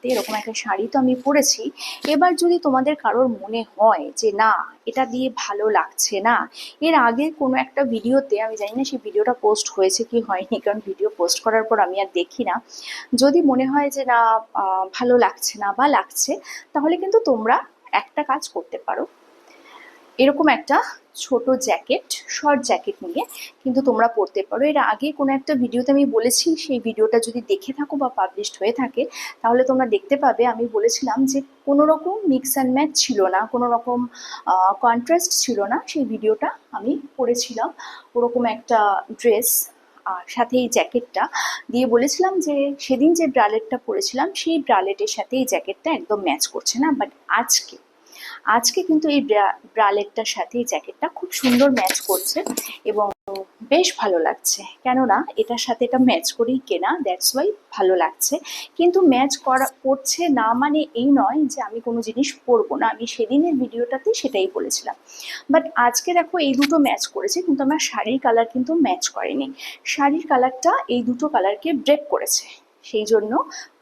হাতে এরকম একটা শাড়ি তো আমি পরেছি। এবার যদি তোমাদের কারোর মনে হয় যে না এটা দিয়ে ভালো লাগছে না, এর আগে কোনো একটা ভিডিওতে, আমি জানি না সেই ভিডিওটা পোস্ট হয়েছে কি হয়নি, কারণ ভিডিও পোস্ট করার পর আমি আর দেখি না, যদি মনে হয় যে না ভালো লাগছে না বা লাগছে, তাহলে কিন্তু তোমরা একটা কাজ করতে পারো, এরকম একটা ছোট জ্যাকেট, শর্ট জ্যাকেট নিয়ে কিন্তু তোমরা পরতে পারো। এর আগে কোনো একটা ভিডিওতে আমি বলেছি, সেই ভিডিওটা যদি দেখে থাকো বা পাবলিশড হয়ে থাকে তাহলে তোমরা দেখতে পাবে আমি বলেছিলাম যে কোনো রকম মিক্স অ্যান্ড ম্যাচ ছিল না, কোনো রকম কন্ট্রাস্ট ছিল না। সেই ভিডিওটা আমি পরেছিলাম ওরকম একটা ড্রেস, আর সাথে এই জ্যাকেটটা দিয়ে বলেছিলাম যে সেদিন যে ব্রালেটটা পরেছিলাম সেই ব্রালেটের সাথে এই জ্যাকেটটা একদম ম্যাচ করছে না, বাট আজকে আজকে কিন্তু এই ব্রালেটটার সাথে এই জ্যাকেটটা খুব সুন্দর ম্যাচ করছে এবং বেশ ভালো লাগছে। কেননা এটার সাথে এটা ম্যাচ করেই কেনা, দ্যাটস ওয়াই ভালো লাগছে। কিন্তু ম্যাচ করছে না মানে এই নয় যে আমি কোনো জিনিস পরবো না, আমি সেদিনের ভিডিওটাতে সেটাই বলেছিলাম। বাট আজকে দেখো এই দুটো ম্যাচ করেছে, কিন্তু আমার শাড়ির কালার কিন্তু ম্যাচ করেনি। শাড়ির কালারটা এই দুটো কালারকে ব্রেক করেছে, সেই জন্য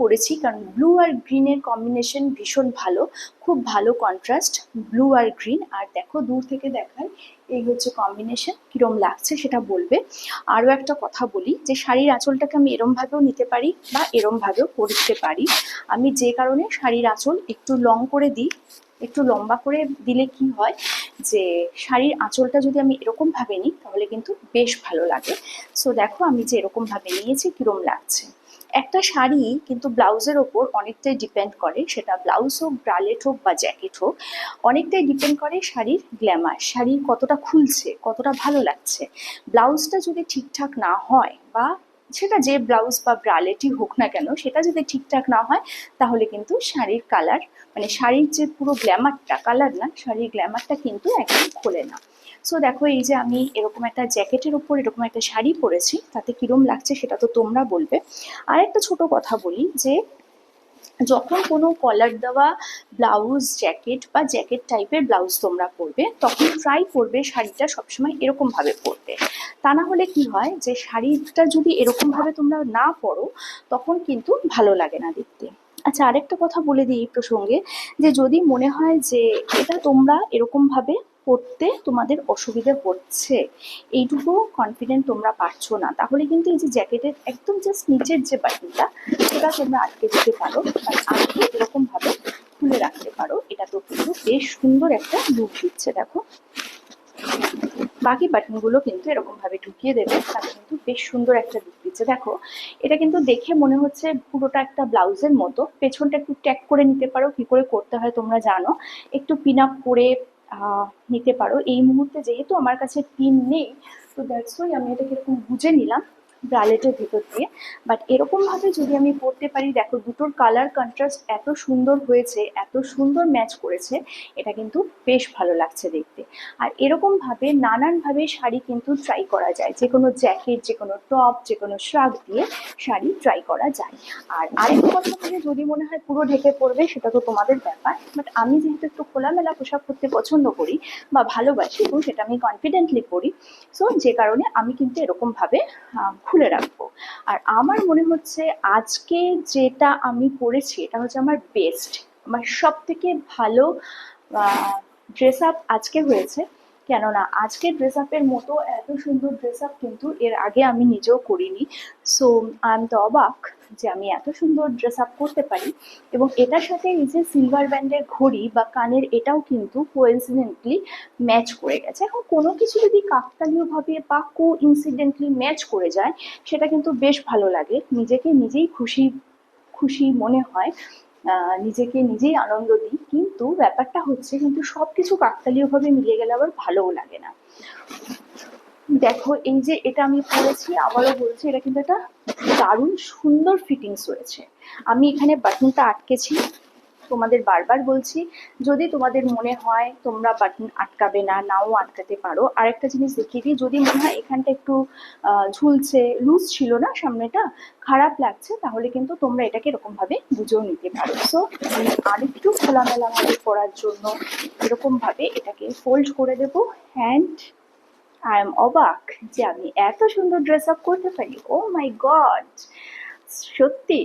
পরেছি। কারণ ব্লু আর গ্রিনের কম্বিনেশন ভীষণ ভালো, খুব ভালো কন্ট্রাস্ট ব্লু আর গ্রিন। আর দেখো দূর থেকে দেখায় এই হচ্ছে কম্বিনেশন, কিরম লাগছে সেটা বলবে। আরও একটা কথা বলি যে শাড়ির আঁচলটাকে আমি এরমভাবেও নিতে পারি বা এরমভাবেও পরতে পারি। আমি যে কারণে শাড়ির আঁচল একটু লং করে দিই, একটু লম্বা করে দিলে কি হয় যে শাড়ির আঁচলটা যদি আমি এরকমভাবে নিই তাহলে কিন্তু বেশ ভালো লাগে। সো দেখো আমি যে এরকমভাবে নিয়েছি কিরম লাগছে। একটা শাড়ি কিন্তু ব্লাউজের ওপর অনেকটাই ডিপেন্ড করে, সেটা ব্লাউজ হোক, ব্রালেট হোক বা জ্যাকেট হোক, অনেকটাই ডিপেন্ড করে শাড়ির গ্ল্যামার, শাড়ি কতটা খুলছে, কতটা ভালো লাগছে। ব্লাউজটা যদি ঠিকঠাক না হয়, বা সেটা যে ব্লাউজ বা ব্রালেটই হোক না কেন, সেটা যদি ঠিকঠাক না হয় তাহলে কিন্তু শাড়ির কালার, মানে শাড়ির যে পুরো গ্ল্যামারটা, কালার না, শাড়ির গ্ল্যামারটা কিন্তু একদম খোলে না। সো দেখো এই যে আমি এরকম একটা জ্যাকেটের উপর এরকম একটা শাড়ি পরেছি, তাতে কিরম লাগছে সেটা তো তোমরা বলবে। আর একটা ছোট কথা বলি যে যখন কোনো কলার দেওয়া ব্লাউজ, জ্যাকেট বা জ্যাকেট টাইপের ব্লাউজ তোমরা পরবে, তখন ট্রাই করবে শাড়িটা সবসময় এরকমভাবে পরতে। তা না হলে কি হয় যে শাড়িটা যদি এরকমভাবে তোমরা না পরো তখন কিন্তু ভালো লাগে না দেখতে। আচ্ছা, আরেকটা কথা বলে দিই এই প্রসঙ্গে, যে যদি মনে হয় যে এটা তোমরা এরকমভাবে পরতে তোমাদের অসুবিধে হচ্ছে, এইটুকু কনফিডেন্ট তোমরা পাচ্ছ না, তাহলে কিন্তু এই যে জ্যাকেটের একদম জাস্ট নিচের যে বাটনটা, সেটা তোমরা আটকে দিতে পারো, আর আটকে এরকমভাবে খুলে রাখতে পারো। এটা তো কিন্তু বেশ সুন্দর একটা লুক দিচ্ছে। দেখো বাকি বাটনগুলো কিন্তু এরকমভাবে ঢুকিয়ে দেবে, তাহলে কিন্তু বেশ সুন্দর একটা লুক দিচ্ছে। দেখো এটা কিন্তু দেখে মনে হচ্ছে পুরোটা একটা ব্লাউজের মতো। পেছনটা একটু ট্যাগ করে নিতে পারো, কি করে করতে হয় তোমরা জানো, একটু পিন আপ করে নিতে পারো। এই মুহূর্তে যেহেতু আমার কাছে পিন নেই, তো দ্যাটস ওয়াই আমি এটাকে এরকম বুঝে নিলাম ব্রালেটের ভেতর দিয়ে। বাট এরকমভাবে যদি আমি পরতে পারি, দেখো দুটোর কালার কন্ট্রাস্ট এত সুন্দর হয়েছে, এত সুন্দর ম্যাচ করেছে, এটা কিন্তু বেশ ভালো লাগছে দেখতে। আর এরকমভাবে নানানভাবে শাড়ি কিন্তু ট্রাই করা যায়, যে কোনো জ্যাকেট, যে কোনো টপ, যে কোনো শ্রাগ দিয়ে শাড়ি ট্রাই করা যায়। আর আরেকটা কথা বলে, যদি মনে হয় পুরো ঢেকে পড়বে সেটা তো তোমাদের ব্যাপার, বাট আমি যেহেতু একটু খোলামেলা পোশাক পরতে পছন্দ করি বা ভালোবাসি এবং সেটা আমি কনফিডেন্টলি পরি, সো যে কারণে আমি কিন্তু এরকমভাবে খুলে রাখবো। আর আমার মনে হচ্ছে আজকে যেটা আমি পরেছি এটা হচ্ছে আমার বেস্ট, আমার সব থেকে ভালো ড্রেস আপ আজকে হয়েছে। কেননা আজকে ড্রেস আপের মতো এত সুন্দর ড্রেস আপ কিন্তু এর আগে আমি নিজেও করিনি। সো আই এম তো অবাক যে আমি এত সুন্দর ড্রেস আপ করতে পারি। এবং এটার সাথে এই যে সিলভার ব্যান্ডের ঘড়ি বা কানের, এটাও কিন্তু কোইন্সিডেন্টলি ম্যাচ করে গেছে। এখন কোনো কিছু যদি কাকতালীয়ভাবে বা ইনসিডেন্টলি ম্যাচ করে যায়, সেটা কিন্তু বেশ ভালো লাগে, নিজেকে নিজেই খুশি খুশি মনে হয়, নিজেকে নিজেই আনন্দ দিই। কিন্তু ব্যাপারটা হচ্ছে কিন্তু সবকিছু কাকতালীয়ভাবে মিলে গেলে আবার ভালোও লাগে না। দেখো এই যে এটা আমি পরেছি, আবারও বলছি, এটা কিন্তু একটা দারুণ সুন্দর ফিটিংস হয়েছে। আমি এখানে বাটনটা আটকেছি, তোমাদের বারবার বলছি, যদি তোমাদের মনে হয় তোমরা বাটন আটকাবে না, নাও আটকাতে পারো। আরেকটা জিনিস দেখিয়ে দিই, যদি মনে হয় এখানটা একটু ঝুলছে, লুজ ছিল না সামনেটা, খারাপ লাগছে, তাহলে কিন্তু তোমরা এটাকে এরকম ভাবে বুঝেও নিতে পারো। সো আমি আরেকটু খোলামেলা ভাবে পরার জন্য এরকম ভাবে এটাকে ফোল্ড করে দেবো। হ্যান্ড আই এম অবাক যে আমি এত সুন্দর ড্রেস আপ করতে পারি। ও মাই গড, সত্যি